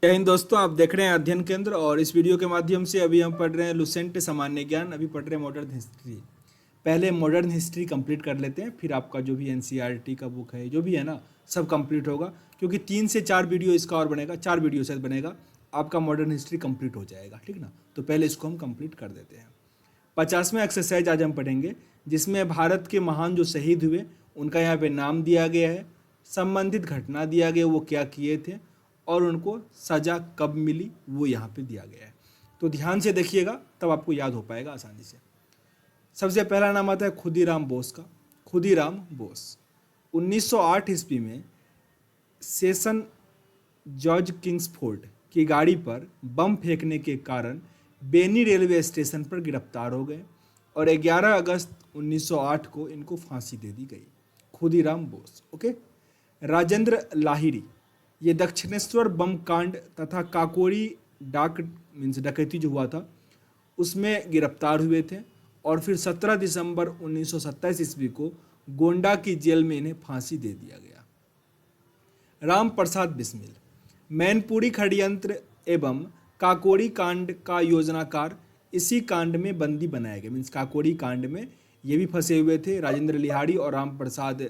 जय हिंद दोस्तों, आप देख रहे हैं अध्ययन केंद्र। और इस वीडियो के माध्यम से अभी हम पढ़ रहे हैं लुसेंट सामान्य ज्ञान। अभी पढ़ रहे हैं मॉडर्न हिस्ट्री। पहले मॉडर्न हिस्ट्री कंप्लीट कर लेते हैं, फिर आपका जो भी एनसीईआरटी का बुक है, जो भी है ना, सब कंप्लीट होगा। क्योंकि 3 से 4 वीडियो इसका और बनेगा, 4 वीडियो शायद बनेगा, आपका मॉडर्न हिस्ट्री कंप्लीट हो जाएगा। ठीक ना, तो पहले इसको हम कंप्लीट कर देते हैं। 50वां एक्सरसाइज आज हम पढ़ेंगे, जिसमें भारत के महान जो शहीद हुए उनका यहाँ पे नाम दिया गया है, संबंधित घटना दिया गया, वो क्या किए थे और उनको सज़ा कब मिली वो यहाँ पे दिया गया है। तो ध्यान से देखिएगा, तब आपको याद हो पाएगा आसानी से। सबसे पहला नाम आता है खुदीराम बोस का। खुदीराम बोस 1908 ईस्वी में सेशन जॉर्ज किंग्सफोर्ड की गाड़ी पर बम फेंकने के कारण बेनी रेलवे स्टेशन पर गिरफ्तार हो गए और 11 अगस्त 1908 को इनको फांसी दे दी गई। खुदीराम बोस। ओके। राजेंद्र लाहिड़ी, ये दक्षिणेश्वर बम कांड तथा काकोरी डाक मीन्स डकैती जो हुआ था उसमें गिरफ्तार हुए थे और फिर 17 दिसंबर 1927 ईस्वी को गोंडा की जेल में इन्हें फांसी दे दिया गया। राम प्रसाद बिस्मिल, मैनपुरी षड्यंत्र एवं काकोरी कांड का योजनाकार, इसी कांड में बंदी बनाए गए। मीन्स काकोरी कांड में ये भी फंसे हुए थे, राजेंद्र लिहाड़ी और राम प्रसाद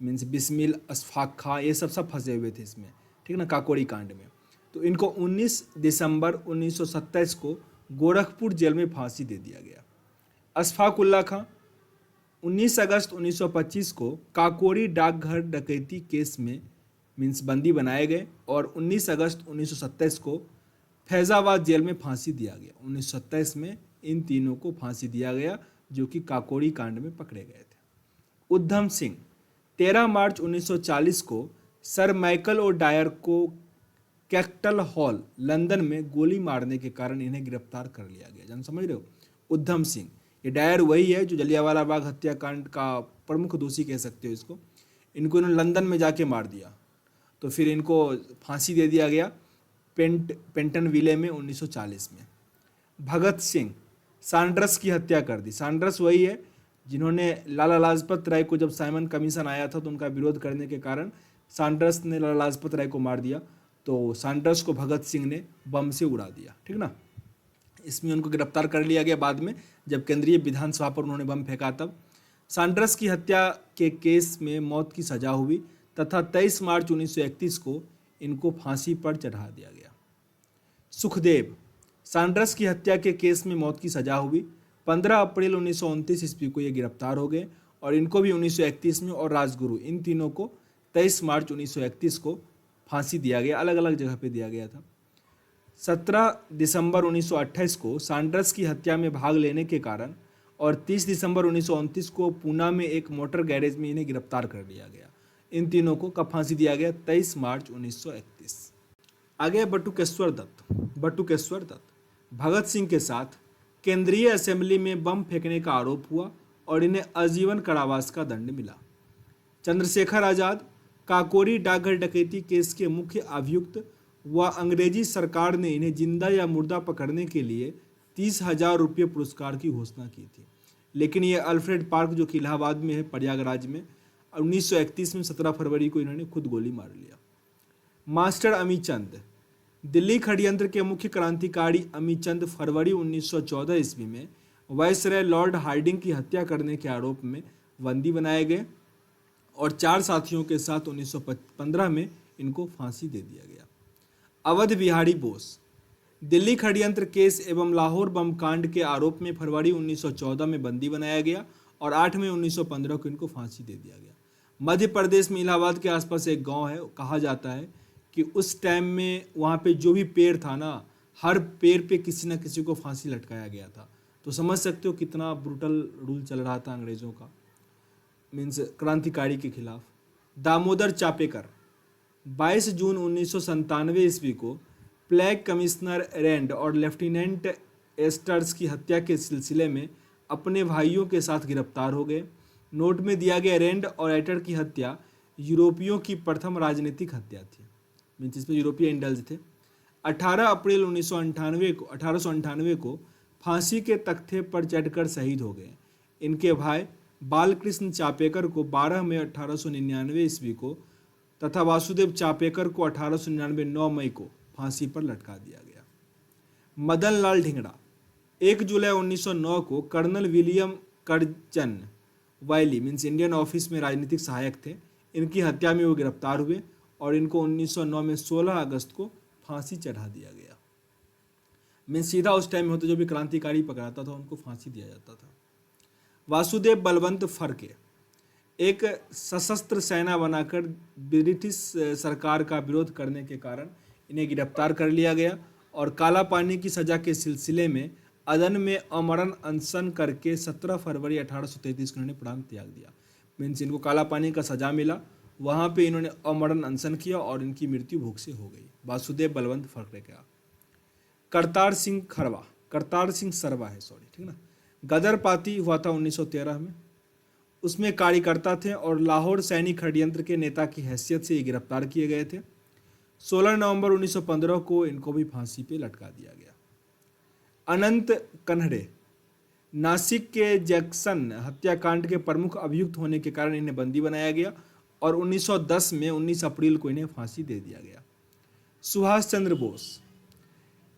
मीन्स बिस्मिल, अशफाक खां, ये सब फंसे हुए थे इसमें। ठीक ना, काकोरी कांड में। तो इनको 19 दिसंबर 1927 को गोरखपुर जेल में फांसी दे दिया गया। अशफाक उल्ला खां 19 अगस्त 1925 को काकोरी डाकघर डकैती केस में मीन्स बंदी बनाए गए और 19 अगस्त 1927 को फैजाबाद जेल में फांसी दिया गया। 1927 में इन तीनों को फांसी दिया गया जो कि काकोरी कांड में पकड़े गए थे। उधम सिंह 13 मार्च 1940 को सर माइकल ओ डायर को कैक्टल हॉल लंदन में गोली मारने के कारण इन्हें गिरफ्तार कर लिया गया। जान समझ रहे हो, उधम सिंह। ये डायर वही है जो जलियांवाला बाग हत्याकांड का प्रमुख दोषी कह सकते हो इसको। इनको इन्होंने लंदन में जाके मार दिया, तो फिर इनको फांसी दे दिया गया पेंटन विले में 1940 में। भगत सिंह सैंडर्स की हत्या कर दी। सैंडर्स वही है जिन्होंने लाला लाजपत राय को, जब साइमन कमीशन आया था तो उनका विरोध करने के कारण सैंडर्स ने लाला लाजपत राय को मार दिया, तो सैंडर्स को भगत सिंह ने बम से उड़ा दिया। ठीक ना, इसमें उनको गिरफ्तार कर लिया गया बाद में, जब केंद्रीय विधानसभा पर उन्होंने बम फेंका तब। सैंडर्स की हत्या के केस में मौत की सजा हुई तथा 23 मार्च 1931 को इनको फांसी पर चढ़ा दिया गया। सुखदेव सैंडर्स की हत्या के केस में मौत की सजा हुई। 15 अप्रैल 1929 ईस्वी को ये गिरफ्तार हो गए और इनको भी 1931 में, और राजगुरु, इन तीनों को 23 मार्च 1931 को फांसी दिया गया। अलग अलग जगह पे दिया गया था। 17 दिसंबर 1928 को सैंडर्स की हत्या में भाग लेने के कारण और 30 दिसंबर 1929 को पूना में एक मोटर गैरेज में इन्हें गिरफ्तार कर लिया गया। इन तीनों को कब फांसी दिया गया? 23 मार्च 1931। आगे बटुकेश्वर दत्त। बटुकेश्वर दत्त भगत सिंह के साथ केंद्रीय असेंबली में बम फेंकने का आरोप हुआ और इन्हें आजीवन कारावास का दंड मिला। चंद्रशेखर आजाद काकोरी डाकघर डकैती केस के मुख्य अभियुक्त व अंग्रेजी सरकार ने इन्हें जिंदा या मुर्दा पकड़ने के लिए 30,000 रुपये पुरस्कार की घोषणा की थी, लेकिन ये अल्फ्रेड पार्क जो कि इलाहाबाद में है, प्रयागराज में, 1931 में 17 फरवरी को इन्होंने खुद गोली मार लिया। मास्टर अमीचंद दिल्ली षड्यंत्र के मुख्य क्रांतिकारी अमीचंद फरवरी 1914 ईस्वी में वायसराय लॉर्ड हार्डिंग की हत्या करने के आरोप में बंदी बनाए गए और 4 साथियों के साथ 1915 में इनको फांसी दे दिया गया। अवध बिहारी बोस दिल्ली षड्यंत्र केस एवं लाहौर बम कांड के आरोप में फरवरी 1914 में बंदी बनाया गया और 8 मई 1915 को इनको फांसी दे दिया गया। मध्य प्रदेश में इलाहाबाद के आसपास एक गांव है, कहा जाता है कि उस टाइम में वहाँ पे जो भी पेड़ था ना, हर पेड़ पे किसी न किसी को फांसी लटकाया गया था। तो समझ सकते हो कितना ब्रूटल रूल चल रहा था अंग्रेज़ों का, मीन्स क्रांतिकारी के खिलाफ। दामोदर चापेकर 22 जून 1997 ईस्वी को प्लेग कमिश्नर रेंड और लेफ्टिनेंट एस्टर्स की हत्या के सिलसिले में अपने भाइयों के साथ गिरफ्तार हो गए। नोट में दिया गया रेंड और एटर की हत्या यूरोपियों की प्रथम राजनीतिक हत्या थी, मीन्स इसमें यूरोपीय इंडल्ज थे। 18 अप्रैल 1898 को फांसी के तख्ते पर चढ़कर शहीद हो गए। इनके भाई बालकृष्ण चापेकर को 12 मई 1899 ईस्वी को तथा वासुदेव चापेकर को 1899 9 मई को फांसी पर लटका दिया गया। मदन लाल ढिंगड़ा 1 जुलाई 1909 को कर्नल विलियम कर्जन वाइली मीन्स इंडियन ऑफिस में राजनीतिक सहायक थे, इनकी हत्या में वो गिरफ्तार हुए और इनको 1909 में 16 अगस्त को फांसी चढ़ा दिया गया। मीन्स सीधा उस टाइम में होता जो भी क्रांतिकारी पकड़ाता था उनको फांसी दिया जाता था। वासुदेव बलवंत फरके एक सशस्त्र सेना बनाकर ब्रिटिश सरकार का विरोध करने के कारण इन्हें गिरफ्तार कर लिया गया और काला पानी की सजा के सिलसिले में अदन में अमरण अनशन करके 17 फरवरी 1833 को इन्होंने प्राण त्याग दिया। मीन्स इनको काला पानी का सजा मिला, वहाँ पे इन्होंने अमरण अनशन किया और इनकी मृत्यु भूख से हो गई। वासुदेव बलवंत फरके का। करतार सिंह सरवा है सॉरी, ठीक ना। गदर पार्टी हुआ था 1913 में, उसमें कार्यकर्ता थे और लाहौर सैनिक षड्यंत्र के नेता की हैसियत से ये गिरफ्तार किए गए थे। 16 नवंबर 1915 को इनको भी फांसी पे लटका दिया गया। अनंत कन्हड़े नासिक के जैक्सन हत्याकांड के प्रमुख अभियुक्त होने के कारण इन्हें बंदी बनाया गया और 1910 में 19 अप्रैल को इन्हें फांसी दे दिया गया। सुभाष चंद्र बोस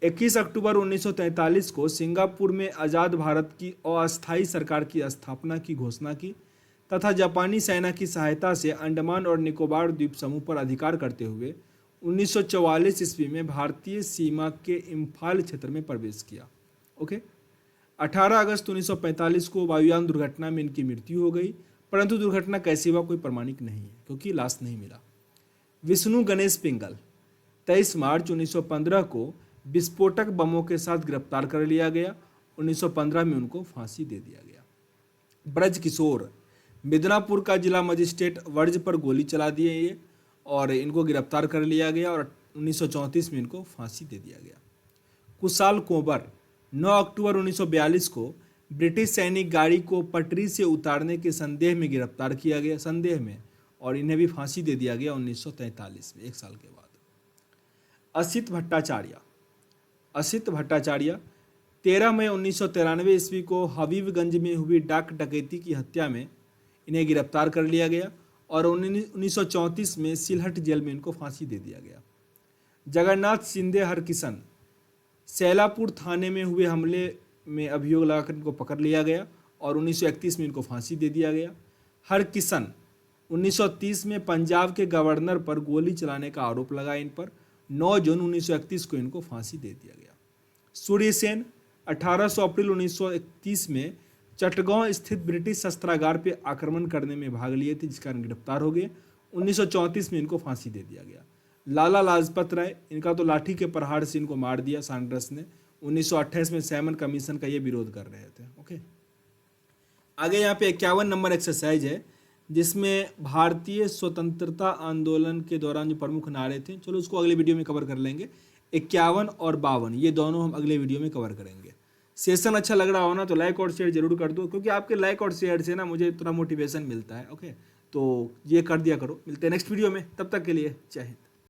21 अक्टूबर 1943 को सिंगापुर में आज़ाद भारत की अस्थायी सरकार की स्थापना की घोषणा की तथा जापानी सेना की सहायता से अंडमान और निकोबार द्वीप समूह पर अधिकार करते हुए 1944 ईस्वी में भारतीय सीमा के इम्फाल क्षेत्र में प्रवेश किया। ओके 18 अगस्त 1945 को वायुयान दुर्घटना में इनकी मृत्यु हो गई, परंतु दुर्घटना कैसी हुआ कोई प्रमाणिक नहीं है क्योंकि लाश नहीं मिला। विष्णु गणेश पिंगल 23 मार्च 1915 को विस्फोटक बमों के साथ गिरफ्तार कर लिया गया। 1915 में उनको फांसी दे दिया गया। ब्रज किशोर मिदनापुर का जिला मजिस्ट्रेट वर्ज पर गोली चला दिए ये और इनको गिरफ्तार कर लिया गया और 1934 में इनको फांसी दे दिया गया। कुशाल कोबर 9 अक्टूबर 1942 को ब्रिटिश सैनिक गाड़ी को पटरी से उतारने के संदेह में गिरफ्तार किया गया और इन्हें भी फांसी दे दिया गया 1943 में, 1 साल के बाद। असित भट्टाचार्य 13 मई 1993 ईस्वी को हबीबगंज में हुई डाक डकैती की हत्या में इन्हें गिरफ्तार कर लिया गया और 1934 में सिलहट जेल में इनको फांसी दे दिया गया। जगन्नाथ शिंदे हरकिशन सैलापुर थाने में हुए हमले में अभियोग लगाकर इनको पकड़ लिया गया और 1931 में इनको फांसी दे दिया गया। हरकिशन 1930 में पंजाब के गवर्नर पर गोली चलाने का आरोप लगा इन पर। 9 जून 1931 को इनको फांसी दे दिया गया। सूर्य सेन 18 अप्रैल 1931 में चटगांव स्थित ब्रिटिश शस्त्रागार पर आक्रमण करने में भाग लिए थे, जिस कारण गिरफ्तार हो गए। 1934 में इनको फांसी दे दिया गया। लाला लाजपत राय इनका तो लाठी के प्रहार से इनको मार दिया सांड्रस ने। 1928 में सैमन कमीशन का ये विरोध कर रहे थे। ओके आगे यहाँ पे 51 नंबर एक्सरसाइज है जिसमें भारतीय स्वतंत्रता आंदोलन के दौरान जो प्रमुख नारे थे, चलो उसको अगले वीडियो में कवर कर लेंगे। 51 और 52 ये दोनों हम अगले वीडियो में कवर करेंगे। सेशन अच्छा लग रहा हो ना तो लाइक और शेयर जरूर कर दो, क्योंकि आपके लाइक और शेयर से ना मुझे थोड़ा मोटिवेशन मिलता है। ओके तो ये कर दिया करो। मिलते हैं नेक्स्ट वीडियो में, तब तक के लिए जय हिंद।